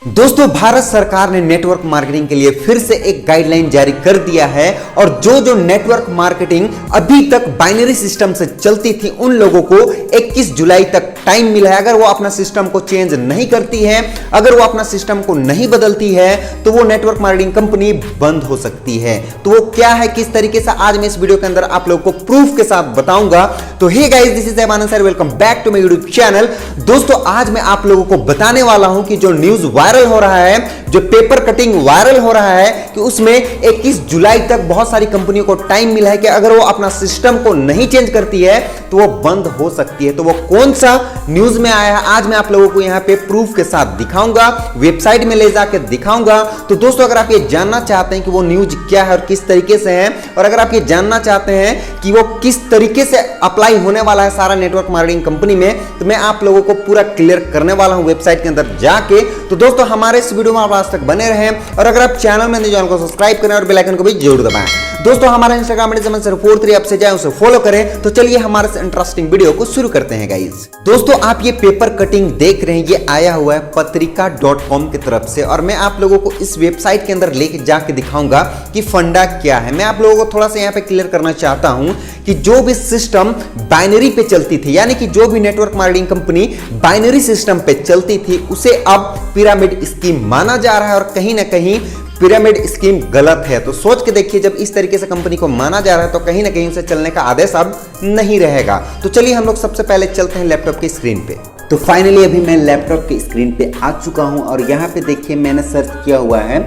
दोस्तों, भारत सरकार ने नेटवर्क मार्केटिंग के लिए फिर से एक गाइडलाइन जारी कर दिया है और जो नेटवर्क मार्केटिंग अभी तक बाइनरी सिस्टम से चलती थी उन लोगों को 21 जुलाई तक टाइम मिला है। अगर वो अपना सिस्टम को चेंज नहीं करती है, अगर वो अपना सिस्टम को नहीं बदलती है तो वो नेटवर्क मार्केटिंग कंपनी बंद हो सकती है। तो वो क्या है, किस तरीके से, आज मैं इस वीडियो के अंदर आप लोगों को प्रूफ के साथ बताऊंगा। तो hey guys, this is Emanand sir, welcome back to my YouTube channel. दोस्तों, आज मैं आप लोगों को बताने वाला हूं कि जो न्यूज वायरल हो रहा है, जो पेपर कटिंग वायरल हो रहा है कि उसमें 21 जुलाई तक बहुत सारी कंपनियों को टाइम मिला है कि अगर वो अपना सिस्टम को नहीं चेंज करती है तो वो बंद हो सकती है। तो वो कौन सा न्यूज में आया है, आज मैं आप लोगों को यहां पे प्रूफ के साथ दिखाऊंगा, वेबसाइट में ले जाकर दिखाऊंगा। तो दोस्तों, अगर आप ये जानना चाहते हैं कि वो न्यूज क्या है और किस तरीके से है, और अगर आप ये जानना चाहते हैं कि वो किस तरीके से अप्लाई होने वाला है सारा नेटवर्क मार्केटिंग कंपनी में, तो मैं आप लोगों को पूरा क्लियर करने वाला हूं वेबसाइट के अंदर जाके। तो दोस्तों, हमारे इस वीडियो में आप आज तक बने रहें और अगर आप चैनल में चैनल को सब्सक्राइब करें और बेल आइकन को भी जरूर दबाएं। दोस्तों, हमारा इंस्टाग्राम सर 43 ऐप से जाएं, उसे फॉलो करें। तो चलिए हमारे इंटरेस्टिंग वीडियो को शुरू करते हैं गाइस। दोस्तों, आप ये पेपर कटिंग देख रहे हैं, ये आया हुआ है पत्रिका.com की तरफ से और मैं आप लोगों को इस वेबसाइट के अंदर लेके जाके दिखाऊंगा कि फंडा क्या है। मैं आप लोगों को थोड़ा सा यहाँ पे क्लियर करना चाहता हूं कि जो भी सिस्टम बाइनरी पे चलती थी, यानी कि जो भी network marketing company binary system पे चलती थी, उसे अब पिरामिड स्कीम माना जा रहा है और कहीं ना कहीं पिरामिड स्कीम गलत है। तो सोच के देखिए, जब इस तरीके से कंपनी को माना जा रहा है तो कहीं ना कहीं उसे चलने का आदेश अब नहीं रहेगा। तो चलिए हम लोग सबसे पहले चलते हैं लैपटॉप की स्क्रीन पे। तो फाइनली अभी मैं लैपटॉप की स्क्रीन पे आ चुका हूं और यहाँ पे देखिए मैंने सर्च किया हुआ है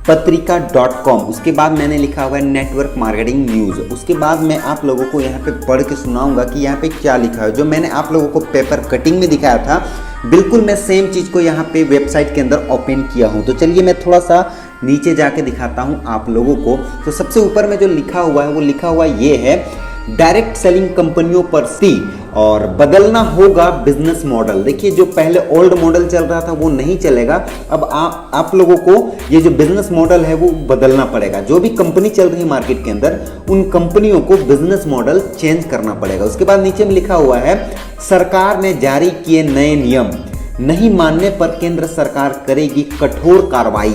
पत्रिका.com, उसके बाद मैंने लिखा हुआ है नेटवर्क मार्केटिंग न्यूज़। उसके बाद मैं आप लोगों को यहाँ पे पढ़ के सुनाऊंगा कि यहाँ पे क्या लिखा है। जो मैंने आप लोगों को पेपर कटिंग में दिखाया था, बिल्कुल मैं सेम चीज़ को यहाँ पे वेबसाइट के अंदर ओपन किया हूँ। तो चलिए मैं थोड़ा सा नीचे जाके दिखाता हूँ आप लोगों को। तो सबसे ऊपर में जो लिखा हुआ है वो लिखा हुआ ये है, डायरेक्ट सेलिंग कंपनियों पर सी और बदलना होगा बिजनेस मॉडल। देखिए, जो पहले ओल्ड मॉडल चल रहा था वो नहीं चलेगा। अब आप लोगों को ये जो बिजनेस मॉडल है वो बदलना पड़ेगा। जो भी कंपनी चल रही है मार्केट के अंदर, उन कंपनियों को बिजनेस मॉडल चेंज करना पड़ेगा। उसके बाद नीचे में लिखा हुआ है, सरकार ने जारी किए नए नियम, नहीं मानने पर केंद्र सरकार करेगी कठोर कार्रवाई।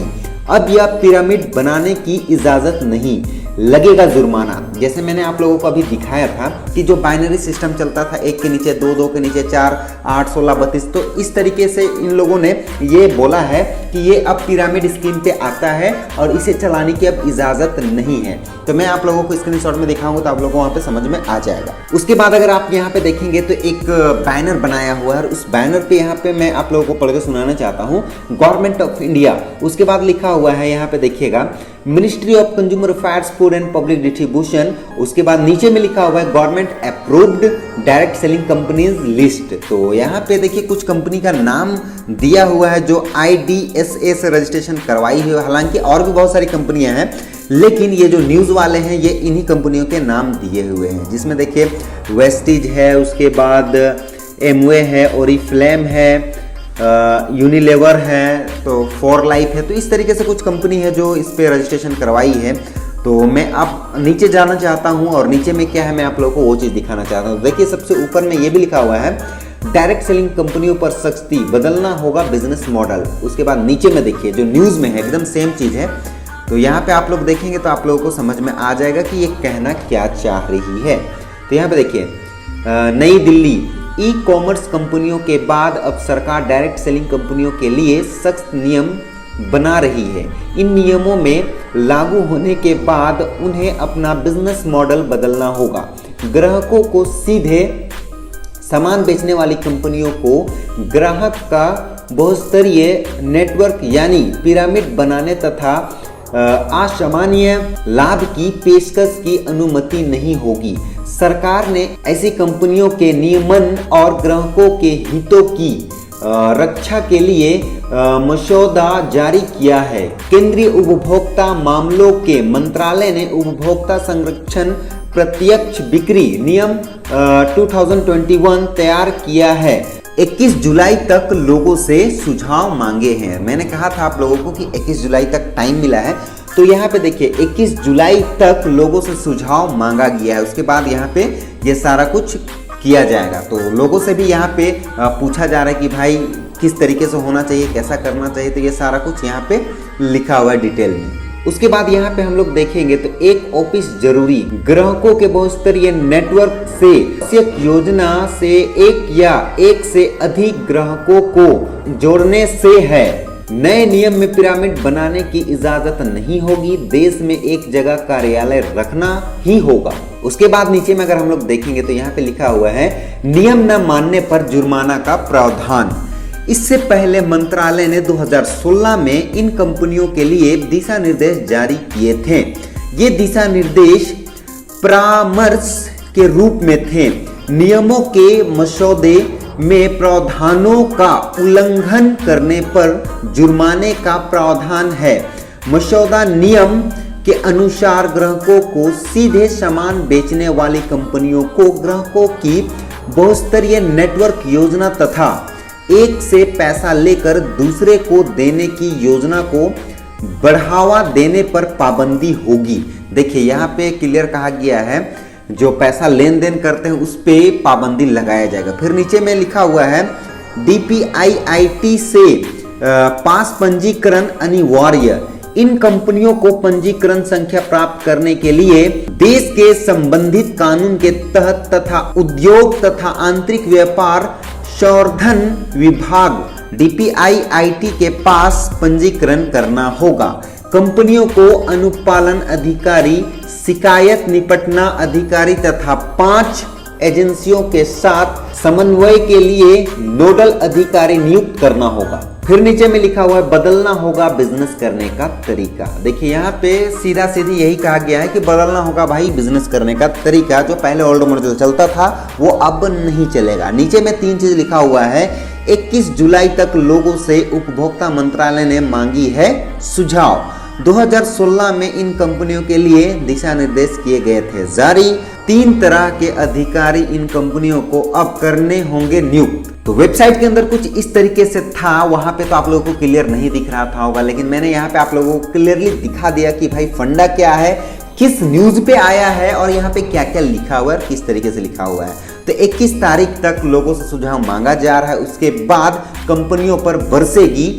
अब यह पिरामिड बनाने की इजाजत नहीं, लगेगा जुर्माना। जैसे मैंने आप लोगों को अभी दिखाया था कि जो बाइनरी सिस्टम चलता था, 1 के नीचे 2, 2 के नीचे 4, 8, 16, 32, तो इस तरीके से इन लोगों ने ये बोला है कि ये अब पिरामिड स्कीम पे आता है और इसे चलाने की अब इजाजत नहीं है। तो मैं आप लोगों को स्क्रीनशॉट में दिखाऊंगा तो आप लोगों को वहाँ पे समझ में आ जाएगा। उसके बाद अगर आप यहाँ पे देखेंगे तो एक बैनर बनाया हुआ है और उस बैनर पे यहाँ पे मैं आप लोगों को पढ़ के सुनाना चाहता हूँ, गवर्नमेंट ऑफ इंडिया। उसके बाद लिखा हुआ है यहाँ पे देखिएगा, ministry of consumer affairs, food and public distribution. उसके बाद नीचे में लिखा हुआ है, government approved direct selling companies list. तो यहाँ पे देखिए कुछ कंपनी का नाम दिया हुआ है जो IDSA से रजिस्ट्रेशन करवाई हुई है। हालांकि और भी बहुत सारी कंपनियां हैं, लेकिन ये जो न्यूज़ वाले हैं ये इन्हीं कंपनियों के नाम दिए हुए हैं, जिसमें देखिए वेस्टिज है, उसके बाद एमवे है, ओरिफ्लेम है, यूनिलेवर है, तो फॉर लाइफ है। तो इस तरीके से कुछ कंपनी है जो इस पे रजिस्ट्रेशन करवाई है। तो मैं अब नीचे जाना चाहता हूं और नीचे में क्या है मैं आप लोगों को वो चीज़ दिखाना चाहता हूं। देखिए सबसे ऊपर में ये भी लिखा हुआ है, डायरेक्ट सेलिंग कंपनियों पर सख्ती, बदलना होगा बिजनेस मॉडल। उसके बाद नीचे में देखिए जो न्यूज़ में है एकदम सेम चीज़ है। तो यहाँ पे आप लोग देखेंगे तो आप लोगों को समझ में आ जाएगा कि ये कहना क्या चाह रही है। तो यहाँ पे देखिए, नई दिल्ली, ई कॉमर्स कंपनियों के बाद अब सरकार डायरेक्ट सेलिंग कंपनियों के लिए सख्त नियम बना रही है। इन नियमों में लागू होने के बाद उन्हें अपना बिजनेस मॉडल बदलना होगा। ग्राहकों को सीधे सामान बेचने वाली कंपनियों को ग्राहक का बहुस्तरीय नेटवर्क यानी पिरामिड बनाने तथा असामान्य लाभ की पेशकश की अनुमति नहीं होगी। सरकार ने ऐसी कंपनियों के नियमन और ग्राहकों के हितों की रक्षा के लिए मसौदा जारी किया है। केंद्रीय उपभोक्ता मामलों के मंत्रालय ने उपभोक्ता संरक्षण प्रत्यक्ष बिक्री नियम 2021 तैयार किया है। 21 जुलाई तक लोगों से सुझाव मांगे हैं। मैंने कहा था आप लोगों को कि 21 जुलाई तक टाइम मिला है, तो यहाँ पे देखिए 21 जुलाई तक लोगों से सुझाव मांगा गया है। उसके बाद यहाँ पे ये सारा कुछ किया जाएगा। तो लोगों से भी यहाँ पे पूछा जा रहा है कि भाई किस तरीके से होना चाहिए, कैसा करना चाहिए, तो ये सारा कुछ यहाँ पे लिखा हुआ है डिटेल में। उसके बाद यहाँ पे हम लोग देखेंगे तो एक ऑफिस जरूरी ग्राहकों के बहुस्तरीय नेटवर्क से आवश्यक योजना से एक या एक से अधिक ग्राहकों को जोड़ने से है। नए नियम में पिरामिड बनाने की इजाजत नहीं होगी, देश में एक जगह कार्यालय रखना ही होगा। उसके बाद नीचे में अगर हम लोग देखेंगे तो यहाँ पे लिखा हुआ है नियम न मानने पर जुर्माना का प्रावधान। इससे पहले मंत्रालय ने 2016 में इन कंपनियों के लिए दिशा निर्देश जारी किए थे। ये दिशा निर्देश परामर्श के रूप में थे। नियमों के मसौदे में प्रावधानों का उल्लंघन करने पर जुर्माने का प्रावधान है। मसौदा नियम के अनुसार ग्राहकों को सीधे सामान बेचने वाली कंपनियों को ग्राहकों की बहुस्तरीय नेटवर्क योजना तथा एक से पैसा लेकर दूसरे को देने की योजना को बढ़ावा देने पर पाबंदी होगी। देखिए यहाँ पे क्लियर कहा गया है जो पैसा लेन देन करते हैं उस पे पाबंदी लगाया जाएगा। फिर नीचे में लिखा हुआ है DPIIT से पास पंजीकरण अनिवार्य। इन कंपनियों को पंजीकरण संख्या प्राप्त करने के लिए देश के संबंधित कानून के तहत तथा उद्योग तथा आंतरिक व्यापार संवर्धन विभाग DPIIT के पास पंजीकरण करना होगा। कंपनियों को अनुपालन अधिकारी, शिकायत निपटना अधिकारी तथा 5 एजेंसियों के साथ समन्वय के लिए नोडल अधिकारी नियुक्त करना होगा। फिर नीचे में लिखा हुआ है बदलना होगा बिजनेस करने का तरीका। देखिए यहाँ पे सीधा सीधी यही कहा गया है कि बदलना होगा भाई बिजनेस करने का तरीका। जो पहले ओल्ड मॉडल चलता था वो अब नहीं चलेगा। नीचे में 3 चीज लिखा हुआ है। 21 जुलाई तक लोगों से उपभोक्ता मंत्रालय ने मांगी है सुझाव। 2016 में इन कंपनियों के लिए दिशा निर्देश किए गए थे जारी। 3 तरह के अधिकारी इन कंपनियों को अब करने होंगे नियुक्त। तो वेबसाइट के अंदर कुछ इस तरीके से था। वहां पे तो आप लोगों को क्लियर नहीं दिख रहा था होगा, लेकिन मैंने यहाँ पे आप लोगों को क्लियरली दिखा दिया कि भाई फंडा क्या है, किस न्यूज पे आया है और यहाँ पे क्या क्या लिखा हुआ है, किस तरीके से लिखा हुआ है। तो 21 तारीख तक लोगों से सुझाव मांगा जा रहा है। उसके बाद कंपनियों पर बरसेगी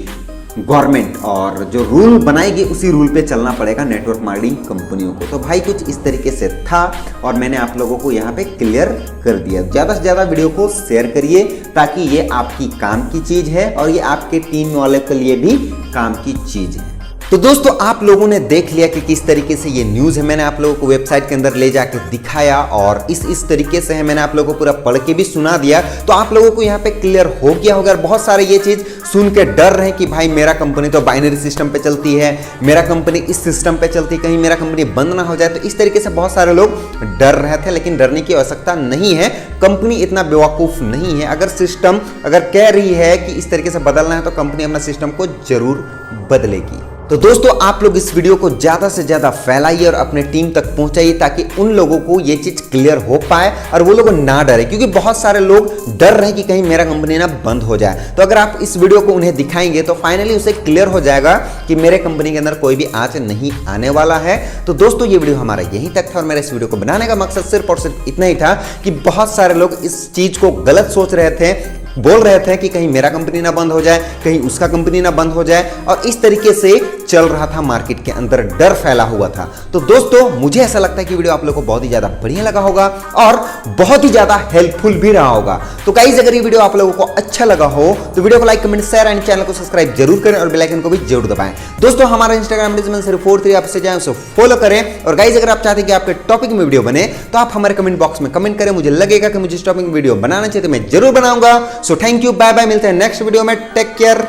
गवर्नमेंट और जो रूल बनाएगी उसी रूल पे चलना पड़ेगा नेटवर्क मार्केटिंग कंपनियों को। तो भाई कुछ इस तरीके से था और मैंने आप लोगों को यहाँ पे क्लियर कर दिया। ज़्यादा से ज़्यादा वीडियो को शेयर करिए ताकि ये आपकी काम की चीज़ है और ये आपके टीम वाले के लिए भी काम की चीज़ है। तो दोस्तों आप लोगों ने देख लिया कि किस तरीके से ये न्यूज़ है। मैंने आप लोगों को वेबसाइट के अंदर ले जाके दिखाया और इस तरीके से है। मैंने आप लोगों को पूरा पढ़ के भी सुना दिया। तो आप लोगों को यहाँ पे क्लियर हो गया होगा। बहुत सारे ये चीज़ सुन के डर रहे कि भाई मेरा कंपनी तो बाइनरी सिस्टम पे चलती है, मेरा कंपनी इस सिस्टम पे चलती है, कहीं मेरा कंपनी बंद ना हो जाए। तो इस तरीके से बहुत सारे लोग डर रहे थे, लेकिन डरने की आवश्यकता नहीं है। कंपनी इतना बेवकूफ़ नहीं है। अगर सिस्टम अगर कह रही है कि इस तरीके से बदलना है तो कंपनी अपना सिस्टम को जरूर बदलेगी। तो दोस्तों आप लोग इस वीडियो को ज़्यादा से ज़्यादा फैलाइए और अपने टीम तक पहुंचाइए ताकि उन लोगों को ये चीज़ क्लियर हो पाए और वो लोग ना डरे, क्योंकि बहुत सारे लोग डर रहे हैं कि कहीं मेरा कंपनी ना बंद हो जाए। तो अगर आप इस वीडियो को उन्हें दिखाएंगे तो फाइनली उसे क्लियर हो जाएगा कि मेरे कंपनी के अंदर कोई भी आँच नहीं आने वाला है। तो दोस्तों ये वीडियो हमारा यहीं तक था और मेरे इस वीडियो को बनाने का मकसद सिर्फ और सिर्फ इतना ही था कि बहुत सारे लोग इस चीज़ को गलत सोच रहे थे, बोल रहे थे कि कहीं मेरा कंपनी ना बंद हो जाए, कहीं उसका कंपनी ना बंद हो जाए, और इस तरीके से चल रहा था मार्केट के अंदर, डर फैला हुआ था। तो दोस्तों मुझे ऐसा लगता है कि वीडियो आप लोगों को बहुत ही ज्यादा बढ़िया लगा होगा और बहुत ही ज्यादा हेल्पफुल भी रहा होगा। तो गाइस अगर ये वीडियो आप लोगों को अच्छा लगा हो तो वीडियो को like, comment, share and channel को सब्सक्राइब जरूर करें और बेल आइकन को भी जरूर दबाएं। दोस्तों हमारा इंस्टाग्राम हैंडल 43 आप से जाएं, उसे फॉलो करें। और गाइस अगर आप चाहते हैं कि आपके टॉपिक में वीडियो बने तो आप हमारे कमेंट बॉक्स में कमेंट करें। मुझे लगेगा कि मुझे इस टॉपिक में वीडियो बनाना चाहिए तो मैं जरूर बनाऊंगा। So thank you, bye bye, मिलते हैं नेक्स्ट वीडियो में। Take care.